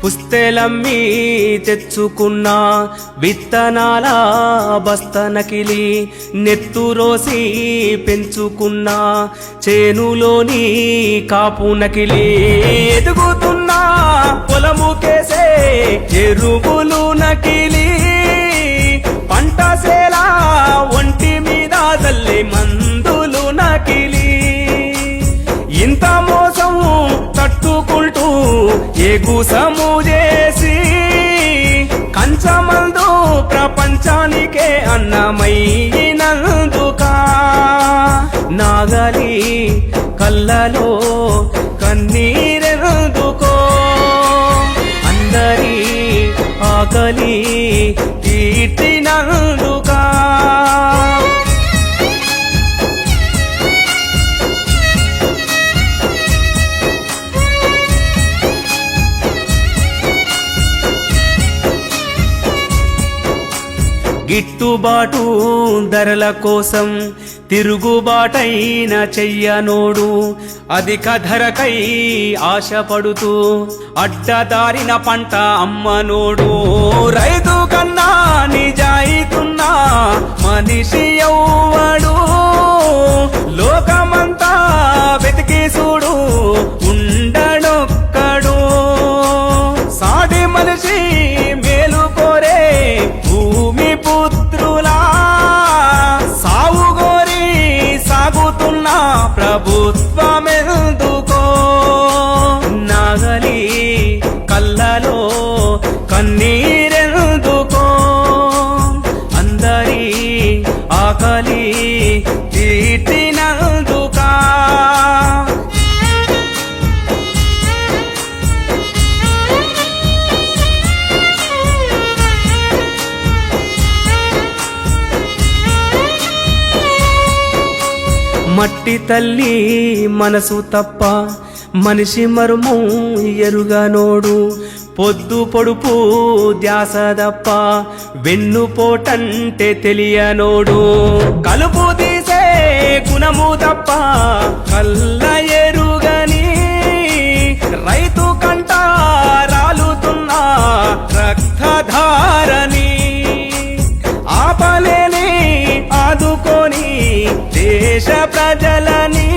పుస్తెలమ్మి తెచ్చుకున్న విత్తనాల బస్తనకిలి నెత్తురోసి పెంచుకున్న చేనులోని కాపు నకిలి ఎదుగుతున్న పొలముకేసే ఎరువులు నకిలి పంటసేలా ఒంటి మీద తల్లి మందులు నకిలి ఇంత మోసం తట్టుకుంటూ ఎగుసము చేసి కంచమందు ప్రపంచానికే అన్నమైనందుక నాగలి కళ్ళలో కన్నీరెందుకో అందరి ఆకలి తీర్చినందుక గిట్టుబాటు ధరల కోసం తిరుగుబాటైన చెయ్యనోడు అధిక ధరకై ఆశపడుతూ అడ్డదారిన పంట అమ్మనోడు రైతు కన్నా నిజాయితున్నా మనిషి ఎవ్వడు లోకమంతా వెతికి చూడు ఉండడొక్కడు సాటి మనిషి మేలు కోరే భూమి పుత్రులా సావుగోరి సాగుతున్న ప్రభుత్వమెందుకో నాగలి కళ్ళలో కన్నీరెందుకో అందరి ఆకలి తీర్చినందుకా మట్టి తల్లి మనసు తప్ప మనిషి మర్మం ఎరుగనోడు పొద్దు పొడుపు ధ్యాస తప్ప వెన్నుపోటంటే తెలియనోడు కలుపు తీసే గుణము తప్ప కళ్ళ ఎరుగని రైతు కంట రాలుతున్న రక్తధారని ఆపలేని ఆదుకొని దేశ ప్రజలని